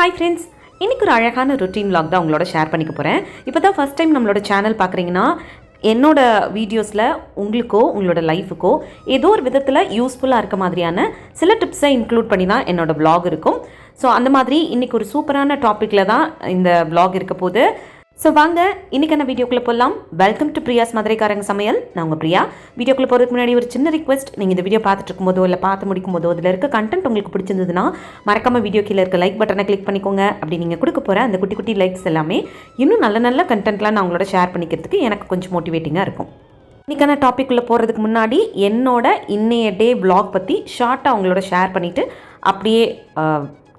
Hi friends, இன்றைக்கி ஒரு அழகான ரொட்டீன் விலாக் தான் உங்களோட ஷேர் பண்ணிக்க போகிறேன். இப்போ தான் ஃபஸ்ட் டைம் நம்மளோட சேனல் பார்க்குறீங்கன்னா, என்னோட வீடியோஸில் உங்களுக்கோ உங்களோட லைஃபுக்கோ ஏதோ ஒரு விதத்தில் யூஸ்ஃபுல்லாக இருக்க மாதிரியான சில டிப்ஸை இன்க்ளூட் பண்ணி தான் என்னோடய விலாக் இருக்கும். ஸோ அந்த மாதிரி இன்றைக்கி ஒரு சூப்பரான டாப்பிக்கில் தான் இந்த விலாக் இருக்க போது. ஸோ வாங்க இன்றைக்கான வீடியோக்குள்ளே போகலாம். வெல்கம் டு பிரியாஸ் மதுரைக்காரங்க சமையல். நான் உங்கள் பிரியா. வீடியோக்குள்ளே போகிறதுக்கு முன்னாடி ஒரு சின்ன ரிக்வெஸ்ட், நீங்கள் இந்த வீடியோ பார்த்துட்டு இருக்கும்போதோ இல்லை பார்த்து முடிக்கும் போதோ அதில் இருக்க கண்டென்ட் உங்களுக்கு பிடிச்சிருந்ததுன்னா மறக்காமல் வீடியோ கீழே இருக்க லைக் பட்டனை கிளிக் பண்ணிக்கோங்க. அப்படி நீங்கள் கொடுக்க போகிற அந்த குட்டி குட்டி லைக்ஸ் எல்லாமே இன்னும் நல்ல நல்ல கண்டென்ட்லாம் நான் உங்களோட ஷேர் பண்ணிக்கிறதுக்கு எனக்கு கொஞ்சம் மோட்டிவேட்டிங்காக இருக்கும். இன்றைக்கான டாப்பிக்குள்ளே போகிறதுக்கு முன்னாடி என்னோட இன்னைய டே விலாக் பற்றி ஷார்ட்டாக அவங்களோட ஷேர் பண்ணிவிட்டு அப்படியே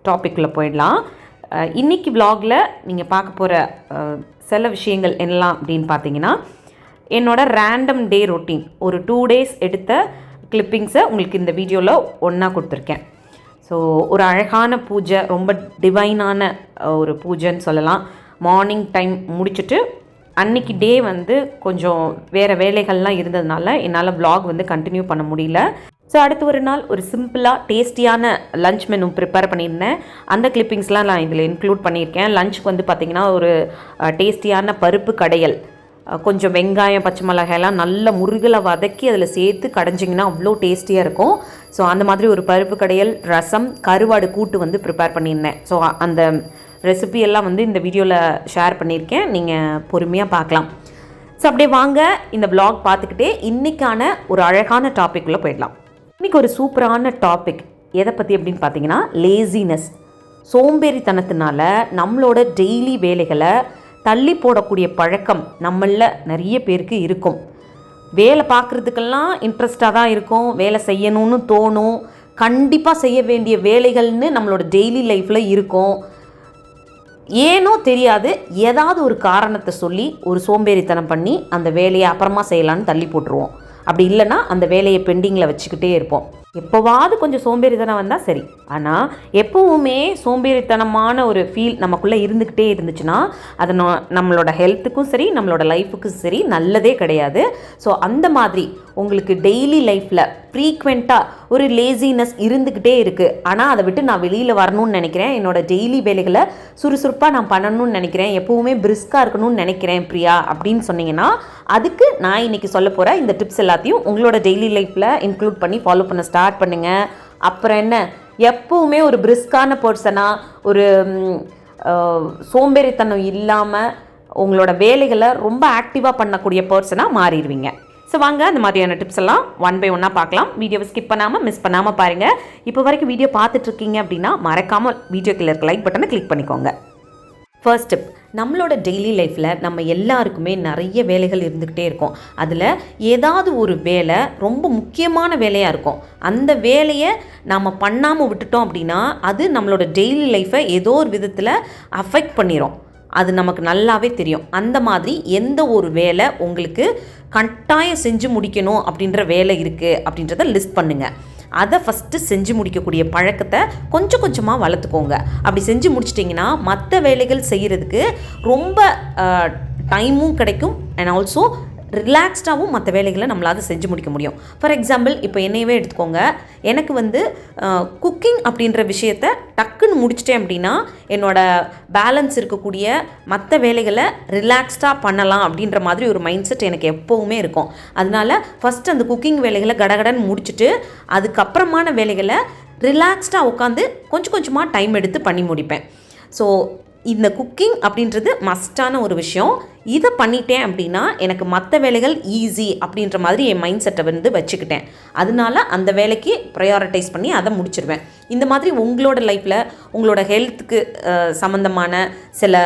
டாப்பிக்குள்ளே போயிடலாம். இன்றைக்கி விலாகில் நீங்கள் பார்க்க போகிற சில விஷயங்கள் என்னலாம் அப்படின்னு பார்த்தீங்கன்னா, என்னோட ரேண்டம் டே ரொட்டீன் ஒரு 2 days எடுத்த கிளிப்பிங்ஸை உங்களுக்கு இந்த வீடியோவில் ஒன்றா கொடுத்துருக்கேன். ஸோ ஒரு அழகான பூஜை, ரொம்ப டிவைனான ஒரு பூஜைன்னு சொல்லலாம். மார்னிங் டைம் முடிச்சுட்டு அன்றைக்கி டே கொஞ்சம் வேறு வேலைகள்லாம் இருந்ததுனால என்னால் விலாக் கண்டினியூ பண்ண முடியல. ஸோ அடுத்து ஒரு நாள் ஒரு சிம்பிளாக டேஸ்டியான லஞ்ச் மெனு ப்ரிப்பேர் பண்ணியிருந்தேன். அந்த கிளிப்பிங்ஸ்லாம் நான் இதில் இன்க்ளூட் பண்ணியிருக்கேன். லஞ்சுக்கு பார்த்திங்கன்னா ஒரு டேஸ்டியான பருப்பு கடையல், கொஞ்சம் வெங்காயம் பச்சை மிளகாயெல்லாம் நல்ல முருகலை வதக்கி அதில் சேர்த்து கடைஞ்சிங்கன்னா அவ்வளோ டேஸ்டியாக இருக்கும். ஸோ அந்த மாதிரி ஒரு பருப்பு கடையல், ரசம், கருவாடு கூட்டு ப்ரிப்பேர் பண்ணியிருந்தேன். ஸோ அந்த ரெசிபி எல்லாம் இந்த வீடியோவில் ஷேர் பண்ணியிருக்கேன், நீங்கள் பொறுமையாக பார்க்கலாம். ஸோ அப்படியே வாங்க இந்த விலாக் பார்த்துக்கிட்டே இன்றைக்கான ஒரு அழகான டாப்பிக்குள்ளே போயிடலாம். இன்றைக்கி ஒரு சூப்பரான டாபிக் எதை பற்றி அப்படின்னு பார்த்தீங்கன்னா, லேசினஸ், சோம்பேறித்தனத்தினால நம்மளோட டெய்லி வேலைகளை தள்ளி போடக்கூடிய பழக்கம் நம்மளில் நிறைய பேருக்கு இருக்கும். வேலை பார்க்குறதுக்கெல்லாம் இன்ட்ரெஸ்டாக தான் இருக்கும், வேலை செய்யணும்னு தோணும், கண்டிப்பாக செய்ய வேண்டிய வேலைகள்னு நம்மளோட டெய்லி லைஃப்பில் இருக்கும். ஏனோ தெரியாது, ஏதாவது ஒரு காரணத்தை சொல்லி ஒரு சோம்பேறித்தனம் பண்ணி அந்த வேலையை அப்புறமா செய்யலான்னு தள்ளி போட்டுருவோம். அப்படி இல்லைன்னா அந்த வேலையை பெண்டிங்கில் வச்சுக்கிட்டே இருப்போம். எப்போவாவது கொஞ்சம் சோம்பேறித்தனம் வந்தால் சரி. ஆனால் எப்போவுமே சோம்பேறித்தனமான ஒரு ஃபீல் நமக்குள்ளே இருந்துக்கிட்டே இருந்துச்சுன்னா அது நம்மளோட ஹெல்த்துக்கும் சரி, நம்மளோட லைஃபுக்கும் சரி நல்லதே கிடையாது. ஸோ அந்த மாதிரி உங்களுக்கு டெய்லி லைஃப்பில் ஃப்ரீக்வெண்ட்டாக ஒரு லேசினஸ் இருந்துக்கிட்டே இருக்குது, ஆனால் அதை விட்டு நான் வெளியில் வரணும்னு நினைக்கிறேன், என்னோடய டெய்லி வேலைகளை சுறுசுறுப்பாக நான் பண்ணணும்னு நினைக்கிறேன், எப்போவுமே பிரிஸ்காக இருக்கணும்னு நினைக்கிறேன் பிரியா அப்படின்னு சொன்னீங்கன்னா, அதுக்கு நான் இன்றைக்கி சொல்ல போகிற இந்த டிப்ஸ் எல்லாத்தையும் உங்களோட டெய்லி லைஃப்பில் இன்க்ளூட் பண்ணி ஃபாலோ பண்ண ஸ்டார்ட் பண்ணுங்கள். அப்புறம் என்ன, எப்போவுமே ஒரு பிரிஸ்கான பர்சனாக, ஒரு சோம்பேறித்தனம் இல்லாமல் உங்களோட வேலைகளை ரொம்ப ஆக்டிவாக பண்ணக்கூடிய பர்சனாக மாறிடுவீங்க. ஸோ வாங்க அந்த மாதிரியான டிப்ஸ் எல்லாம் 1 by 1 பார்க்கலாம். வீடியோவை ஸ்கிப் பண்ணாமல் மிஸ் பண்ணாமல் பாருங்கள். இப்போ வரைக்கும் வீடியோ பார்த்துட்ருக்கீங்க அப்படின்னா மறக்காமல் வீடியோ கீழே இருக்க லைக் பட்டனை கிளிக் பண்ணிக்கோங்க. ஃபர்ஸ்ட் டிப், நம்மளோட டெய்லி லைஃப்பில் நம்ம எல்லாருக்குமே நிறைய வேலைகள் இருந்துக்கிட்டே இருக்கும். அதில் ஏதாவது ஒரு வேலை ரொம்ப முக்கியமான வேலையாக இருக்கும். அந்த வேலையை நாம் பண்ணாமல் விட்டுட்டோம் அப்படின்னா அது நம்மளோட டெய்லி லைஃப்பை ஏதோ ஒரு விதத்தில் அஃபெக்ட் பண்ணிடும். அது நமக்கு நல்லாவே தெரியும். அந்த மாதிரி எந்த ஒரு வேலை உங்களுக்கு கட்டாயம் செஞ்சு முடிக்கணும் அப்படின்ற வேலை இருக்குது அப்படின்றத லிஸ்ட் பண்ணுங்கள். அதை ஃபஸ்ட்டு செஞ்சு முடிக்கக்கூடிய பழக்கத்தை கொஞ்சம் கொஞ்சமாக வளர்த்துக்கோங்க. அப்படி செஞ்சு முடிச்சிட்டிங்கன்னா மற்ற வேலைகள் செய்கிறதுக்கு ரொம்ப டைமும் கிடைக்கும், அண்ட் ஆல்சோ ரிலாக்ஸ்டாகவும் மற்ற வேலைகளை நம்மளால் செஞ்சு முடிக்க முடியும். ஃபார் எக்ஸாம்பிள், இப்போ என்னையவே எடுத்துக்கோங்க. எனக்கு குக்கிங் அப்படின்ற விஷயத்தை டக்குன்னு முடிச்சிட்டேன் அப்படின்னா என்னோடய பேலன்ஸ் இருக்கக்கூடிய மற்ற வேலைகளை ரிலாக்ஸ்டாக பண்ணலாம் அப்படின்ற மாதிரி ஒரு மைண்ட் செட் எனக்கு எப்போவுமே இருக்கும். அதனால ஃபஸ்ட்டு அந்த குக்கிங் வேலைகளை கடகடன்னு முடிச்சுட்டு அதுக்கப்புறமான வேலைகளை ரிலாக்ஸ்டாக உட்காந்து கொஞ்சம் கொஞ்சமாக டைம் எடுத்து பண்ணி முடிப்பேன். ஸோ இந்த குக்கிங் அப்படின்றது மஸ்டான ஒரு விஷயம். இதை பண்ணிட்டேன் அப்படின்னா எனக்கு மற்ற வேலைகள் ஈஸி அப்படின்ற மாதிரி என் மைண்ட் செட்டை வச்சுக்கிட்டேன். அதனால அந்த வேலைக்கு ப்ரையாரிட்டைஸ் பண்ணி அதை முடிச்சிடுவேன். இந்த மாதிரி உங்களோட லைஃப்பில் உங்களோட ஹெல்த்துக்கு சம்மந்தமான சில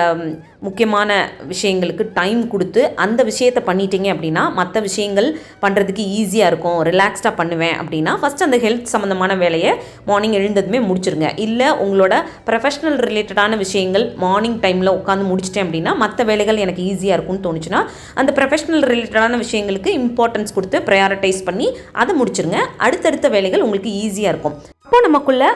முக்கியமான விஷயங்களுக்கு டைம் கொடுத்து அந்த விஷயத்தை பண்ணிட்டீங்க அப்படின்னா மற்ற விஷயங்கள் பண்ணுறதுக்கு ஈஸியாக இருக்கும், ரிலாக்ஸ்டாக பண்ணுவேன் அப்படின்னா ஃபஸ்ட் அந்த ஹெல்த் சம்மந்தமான வேலையை மார்னிங் எழுந்ததுமே முடிச்சிருங்க. இல்லை உங்களோட ப்ரொஃபஷ்னல் ரிலேட்டடான விஷயங்கள் மார்னிங் டைமில் உட்காந்து முடிச்சிட்டேன் அப்படின்னா மற்ற வேலைகள் எனக்கு ஈஸியாக இருக்கும்னு தோணுச்சுன்னா அந்த ப்ரொஃபஷ்னல் ரிலேட்டடான விஷயங்களுக்கு இம்பார்ட்டன்ஸ் கொடுத்து ப்ரையாரிட்டைஸ் பண்ணி அதை முடிச்சிருங்க. அடுத்தடுத்த வேலைகள் உங்களுக்கு ஈஸியாக இருக்கும். அப்போ நமக்குள்ளே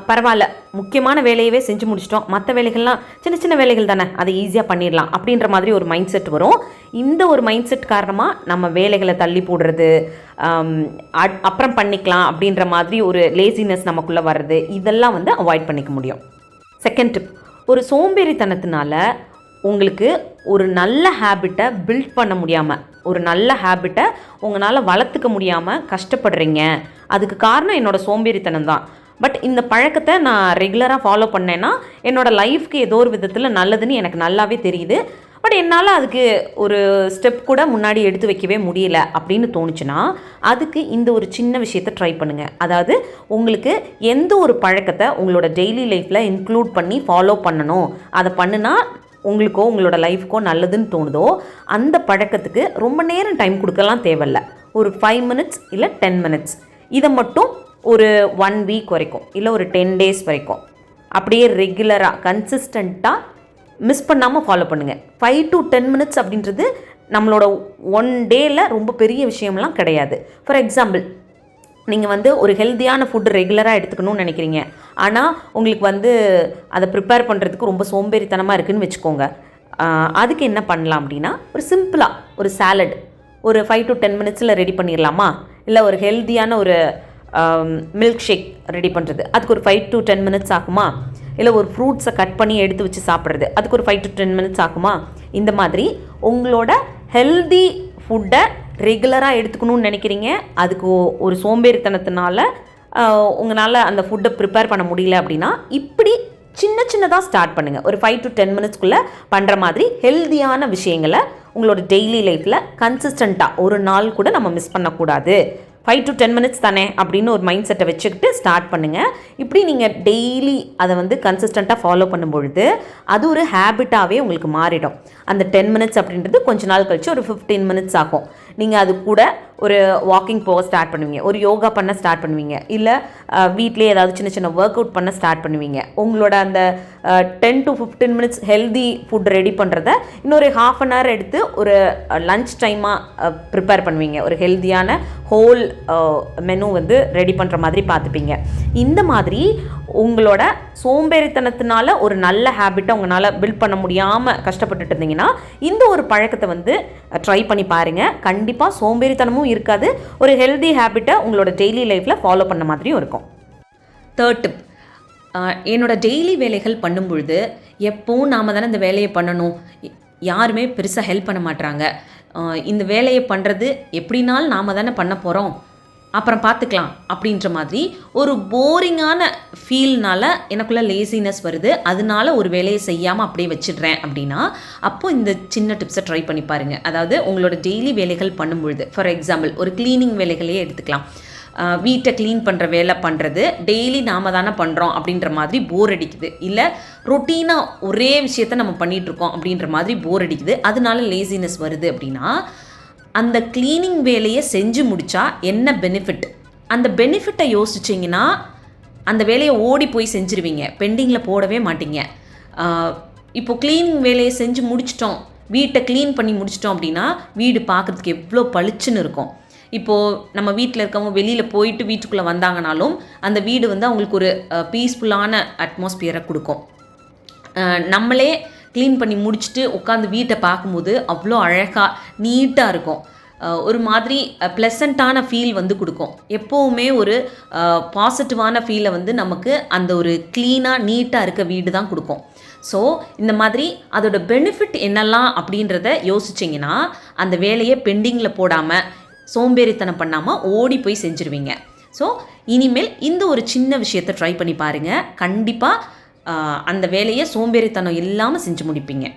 பரவாயில்ல, முக்கியமான வேலையவே செஞ்சு முடிச்சிட்டோம், மற்ற வேலைகள்லாம் சின்ன சின்ன வேலைகள் தானே, அதை ஈஸியாக பண்ணிடலாம் அப்படின்ற மாதிரி ஒரு மைண்ட் செட் வரும். இந்த ஒரு மைண்ட் செட் காரணமாக நம்ம வேலைகளை தள்ளி போடுறது, அப்புறம் பண்ணிக்கலாம் அப்படின்ற மாதிரி ஒரு லேசினஸ் நமக்குள்ளே வர்றது, இதெல்லாம் அவாய்ட் பண்ணிக்க முடியும். செகண்ட் டிப், ஒரு சோம்பேறித்தனத்தினால உங்களுக்கு ஒரு நல்ல ஹேபிட்டை பில்ட் பண்ண முடியாமல், ஒரு நல்ல ஹேபிட்டை உங்களால் வளர்த்துக்க முடியாமல் கஷ்டப்படுறீங்க. அதுக்கு காரணம் என்னோடய சோம்பேறித்தனம் தான். பட் இந்த பழக்கத்தை நான் ரெகுலராக ஃபாலோ பண்ணேன்னா என்னோடய லைஃப்க்கு ஏதோ ஒரு விதத்தில் நல்லதுன்னு எனக்கு நல்லாவே தெரியுது. பட் என்னால் அதுக்கு ஒரு ஸ்டெப் கூட முன்னாடி எடுத்து வைக்கவே முடியல அப்படின்னு தோணுச்சுன்னா, அதுக்கு இந்த ஒரு சின்ன விஷயத்தை ட்ரை பண்ணுங்கள். அதாவது உங்களுக்கு எந்த ஒரு பழக்கத்தை உங்களோட டெய்லி லைஃப்பில் இன்க்ளூட் பண்ணி ஃபாலோ பண்ணணும், அதை பண்ணுனா உங்களுக்கோ உங்களோட லைஃப்க்கோ நல்லதுன்னு தோணுதோ, அந்த பழக்கத்துக்கு ரொம்ப நேரம் டைம் கொடுக்கலாம் தேவையில்ல. ஒரு 5 மினிட்ஸ் இல்லை 10 மினிட்ஸ், இதை மட்டும் ஒரு 1 வீக் வரைக்கும் இல்லை ஒரு 10 டேஸ் வரைக்கும் அப்படியே ரெகுலராக கன்சிஸ்டண்ட்டாக மிஸ் பண்ணாமல் ஃபாலோ பண்ணுங்கள். 5 to 10 மினிட்ஸ் அப்படின்றது நம்மளோட 1 டேயில் ரொம்ப பெரிய விஷயம்லாம் கிடையாது. ஃபார் எக்ஸாம்பிள், நீங்கள் ஒரு ஹெல்த்தியான ஃபுட்டு ரெகுலராக எடுத்துக்கணும்னு நினைக்கிறீங்க, ஆனால் உங்களுக்கு அதை ப்ரிப்பேர் பண்ணுறதுக்கு ரொம்ப சோம்பேறித்தனமாக இருக்குதுன்னு வச்சுக்கோங்க. அதுக்கு என்ன பண்ணலாம் அப்படின்னா, ஒரு சிம்பிளாக ஒரு சாலட் ஒரு 5 to 10 மினிட்ஸில் ரெடி பண்ணிடலாமா? இல்லை ஒரு ஹெல்த்தியான ஒரு மில்க் ஷேக் ரெடி பண்ணுறது, அதுக்கு ஒரு 5 to 10 மினிட்ஸ் ஆகுமா? இல்லை ஒரு ஃப்ரூட்ஸை கட் பண்ணி எடுத்து வச்சு சாப்பிட்றது, அதுக்கு ஒரு 5 to 10 மினிட்ஸ் ஆகுமா? இந்த மாதிரி உங்களோட ஹெல்தி ஃபுட்டை ரெகுலராக எடுத்துக்கணும்னு நினைக்கிறீங்க, அதுக்கு ஒரு சோம்பேறித்தனத்தினால உங்களால் அந்த ஃபுட்டை ப்ரிப்பேர் பண்ண முடியல அப்படின்னா, இப்படி சின்னதாக ஸ்டார்ட் பண்ணுங்கள். ஒரு 5 to 10 மினிட்ஸ்க்குள்ளே பண்ணுற மாதிரி ஹெல்தியான விஷயங்களை உங்களோட டெய்லி லைஃப்பில் கன்சிஸ்டண்ட்டாக ஒரு நாள் கூட நம்ம மிஸ் பண்ணக்கூடாது. 5 to 10 மினிட்ஸ் தானே அப்படின்னு ஒரு மைண்ட் செட்டை வச்சுக்கிட்டு ஸ்டார்ட் பண்ணுங்கள். இப்படி நீங்கள் டெய்லி அதை கன்சிஸ்டண்ட்டாக ஃபாலோ பண்ணும்பொழுது அது ஒரு ஹேபிட்டாகவே உங்களுக்கு மாறிடும். அந்த 10 மினிட்ஸ் அப்படின்றது கொஞ்ச நாள் கழிச்சு ஒரு 15 மினிட்ஸ் ஆகும். நீங்கள் அது கூட ஒரு வாக்கிங் போக ஸ்டார்ட் பண்ணுவீங்க, ஒரு யோகா பண்ண ஸ்டார்ட் பண்ணுவீங்க, இல்லை வீட்டிலே ஏதாவது சின்ன ஒர்க் அவுட் பண்ண ஸ்டார்ட் பண்ணுவீங்க. உங்களோட அந்த 10 to 15 minutes healthy food ready பண்ணுறத இன்னொரு ½ அன் ஹவர் எடுத்து ஒரு லன்ச் டைமாக ப்ரிப்பேர் பண்ணுவீங்க. ஒரு ஹெல்தியான ஹோல் மெனு ரெடி பண்ணுற மாதிரி பார்த்துப்பீங்க. இந்த மாதிரி உங்களோட சோம்பேறித்தனத்தினால ஒரு நல்ல ஹேபிட்டை உங்களால் பில்ட் பண்ண முடியாமல் கஷ்டப்பட்டுட்டு இருந்தீங்கன்னா, இந்த ஒரு பழக்கத்தை ட்ரை பண்ணி பாருங்கள். கண்டிப்பாக சோம்பேறித்தனமும் இருக்காது, ஒரு ஹெல்தி ஹேபிட்டை உங்களோட டெய்லி லைஃப்பில் ஃபாலோ பண்ண மாதிரியும் இருக்கும். தேர்ட் டிப், என்னோட டெய்லி வேலைகள் பண்ணும்பொழுது எப்போவும் நாம் தானே இந்த வேலையை பண்ணணும், யாருமே பெருசாக ஹெல்ப் பண்ண மாட்டாங்க, இந்த வேலையை பண்ணுறது எப்படினாலும் நாம் தானே பண்ண போகிறோம், அப்புறம் பார்த்துக்கலாம் அப்படின்ற மாதிரி ஒரு போரிங்கான ஃபீல்னால் எனக்குள்ளே லேசினஸ் வருது, அதனால ஒரு வேலையை செய்யாமல் அப்படியே வச்சிடுறேன் அப்படின்னா, அப்போது இந்த சின்ன டிப்ஸை ட்ரை பண்ணி பாருங்கள். அதாவது உங்களோட டெய்லி வேலைகள் பண்ணும்பொழுது, ஃபார் எக்ஸாம்பிள் ஒரு க்ளீனிங் வேலைகளையே எடுத்துக்கலாம். வீட்டை க்ளீன் பண்ணுற வேலை பண்ணுறது டெய்லி நாம் தானே பண்ணுறோம் அப்படின்ற மாதிரி போர் அடிக்குது, இல்லை ரொட்டீனாக ஒரே விஷயத்தை நம்ம பண்ணிகிட்ருக்கோம் அப்படின்ற மாதிரி போர் அடிக்குது, அதனால லேசினஸ் வருது அப்படின்னா, அந்த க்ளீனிங் வேலையை செஞ்சு முடித்தா என்ன பெனிஃபிட், அந்த பெனிஃபிட்டை யோசிச்சிங்கன்னா அந்த வேலையை ஓடி போய் செஞ்சுருவீங்க, பெண்டிங்கில் போடவே மாட்டீங்க. இப்போ க்ளீனிங் வேலையை செஞ்சு முடிச்சிட்டோம், வீட்டை க்ளீன் பண்ணி முடிச்சிட்டோம் அப்படின்னா வீடு பார்க்குறதுக்கு எவ்வளோ பளிச்சுன்னு இருக்கும். இப்போது நம்ம வீட்டில் இருக்கவங்க வெளியில் போயிட்டு வீட்டுக்குள்ளே வந்தாங்கனாலும் அந்த வீடு அவங்களுக்கு ஒரு பீஸ்ஃபுல்லான அட்மாஸ்பியரை கொடுக்கும். நம்மளே க்ளீன் பண்ணி முடிச்சுட்டு உட்காந்து வீட்டை பார்க்கும்போது அவ்வளோ அழகாக நீட்டாக இருக்கும், ஒரு மாதிரி ப்ளசண்ட்டான ஃபீல் கொடுக்கும். எப்போவுமே ஒரு பாசிட்டிவான ஃபீலை நமக்கு அந்த ஒரு க்ளீனாக நீட்டாக இருக்க வீடு தான் கொடுக்கும். ஸோ இந்த மாதிரி அதோட பெனிஃபிட் என்னெல்லாம் அப்படின்றத யோசிச்சிங்கன்னா அந்த வேலையை பெண்டிங்கில் போடாமல் சோம்பேறித்தனம் பண்ணாமல் ஓடி போய் செஞ்சுருவீங்க. ஸோ இனிமேல் இந்த ஒரு சின்ன விஷயத்தை ட்ரை பண்ணி பாருங்கள், கண்டிப்பாக அந்த வேலையை சோம்பேறித்தனம் இல்லாமல் செஞ்சு முடிப்பீங்க.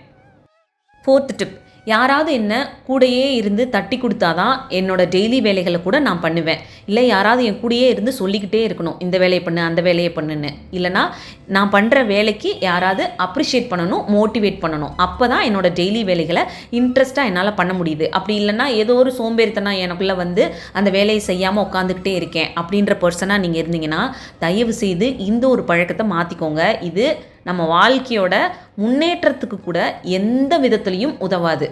4th டிப், யாராவது என்ன கூடையே இருந்து தட்டி கொடுத்தாதான் என்னோடய டெய்லி வேலைகளை கூட நான் பண்ணுவேன், இல்லை யாராவது என் கூடையே இருந்து சொல்லிக்கிட்டே இருக்கணும் இந்த வேலையை பண்ணு அந்த வேலையை பண்ணுன்னு, இல்லைனா நான் பண்ணுற வேலைக்கு யாராவது அப்ரிஷியேட் பண்ணணும், மோட்டிவேட் பண்ணணும், அப்போ தான் என்னோடய டெய்லி வேலைகளை இன்ட்ரெஸ்ட்டாக என்னால் பண்ண முடியுது. அப்படி இல்லைனா ஏதோ ஒரு சோம்பேறித்தனம் எனக்குள்ளே அந்த வேலையை செய்யாமல் உட்காந்துக்கிட்டே இருக்கேன் அப்படின்ற பர்சனாக நீங்கள் இருந்தீங்கன்னா தயவு செய்து இந்த ஒரு பழக்கத்தை மாற்றிக்கோங்க. இது நம்ம வாழ்க்கையோட முன்னேற்றத்துக்கு கூட எந்த விதத்துலையும் உதவாது.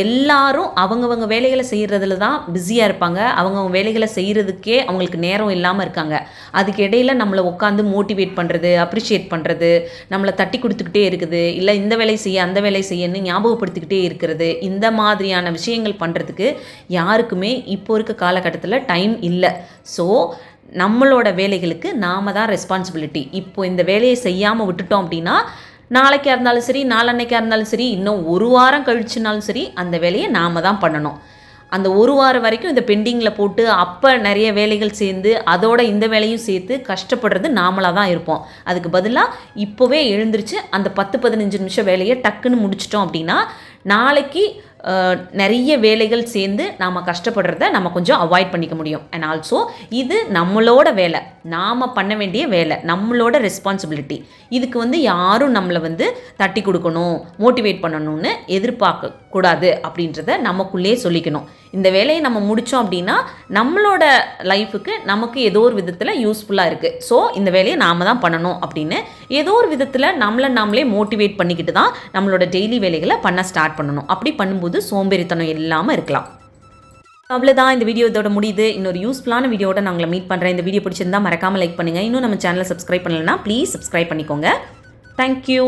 எல்லாரும் அவங்கவங்க வேலைகளை செய்கிறதுல தான் பிஸியாக இருப்பாங்க. அவங்கவங்க வேலைகளை செய்கிறதுக்கே அவங்களுக்கு நேரம் இல்லாமல் இருக்காங்க. அதுக்கு இடையில் நம்மளை உட்காந்து மோட்டிவேட் பண்ணுறது, அப்ரிஷியேட் பண்ணுறது, நம்மளை தட்டி கொடுத்துக்கிட்டே இருக்குது, இல்லை இந்த வேலை செய்ய அந்த வேலை செய்யன்னு ஞாபகப்படுத்திக்கிட்டே இருக்கிறது, இந்த மாதிரியான விஷயங்கள் பண்ணுறதுக்கு யாருக்குமே இப்போ இருக்க காலகட்டத்தில் டைம் இல்லை. ஸோ நம்மளோட வேலைகளுக்கு நாம் தான் ரெஸ்பான்சிபிலிட்டி. இப்போ இந்த வேலையை செய்யாமல் விட்டுட்டோம் அப்படின்னா நாளைக்காக இருந்தாலும் சரி, நாளன்னைக்காக இருந்தாலும் சரி, இன்னும் ஒரு வாரம் கழிச்சுனாலும் சரி, அந்த வேலையை நாம் தான் பண்ணணும். அந்த ஒரு வாரம் வரைக்கும் இந்த பெண்டிங்கில் போட்டு அப்போ நிறைய வேலைகள் சேர்ந்து அதோட இந்த வேலையும் சேர்த்து கஷ்டப்படுறது நாமளாக தான் இருப்போம். அதுக்கு பதிலாக இப்போவே எழுந்திரிச்சு அந்த 10-15 நிமிஷம் வேலையை டக்குன்னு முடிச்சிட்டோம் அப்படின்னா நாளைக்கு நிறைய வேலைகள் சேர்ந்து நாம் கஷ்டப்படுறத நம்ம கொஞ்சம் அவாய்ட் பண்ணிக்க முடியும். அண்ட் ஆல்சோ இது நம்மளோட வேலை, நாம் பண்ண வேண்டிய வேலை, நம்மளோட ரெஸ்பான்சிபிலிட்டி. இதுக்கு யாரும் நம்மளை தட்டி கொடுக்கணும், மோட்டிவேட் பண்ணணும்னு எதிர்பார்க்க கூடாது அப்படின்றத நமக்குள்ளே சொல்லிக்கணும். இந்த வேலையை நம்ம முடித்தோம் அப்படின்னா நம்மளோட லைஃபுக்கு நமக்கு ஏதோ ஒரு விதத்தில் யூஸ்ஃபுல்லாக இருக்குது. ஸோ இந்த வேலையை நாம் தான் பண்ணணும் அப்படின்னு ஏதோ ஒரு விதத்தில் நாமளே மோட்டிவேட் பண்ணிக்கிட்டு தான் நம்மளோட டெய்லி வேலைகளை பண்ண ஸ்டார்ட் பண்ணணும். அப்படி பண்ணும்போது சோம்பேறித்தனம் இல்லாமல் இருக்கலாம். அவ்வளோதான், இந்த வீடியோ இதோட முடியுது. இன்னொரு யூஸ்ஃபுல்லான வீடியோட நான் உங்களை மீட் பண்ணுறேன். இந்த வீடியோ பிடிச்சிருந்தா மறக்காமல் லைக் பண்ணுங்கள். இன்னும் நம்ம சேனலை சப்ஸ்கிரைப் பண்ணலைன்னா ப்ளீஸ் சப்ஸ்கிரைப் பண்ணிக்கோங்க. தேங்க்யூ.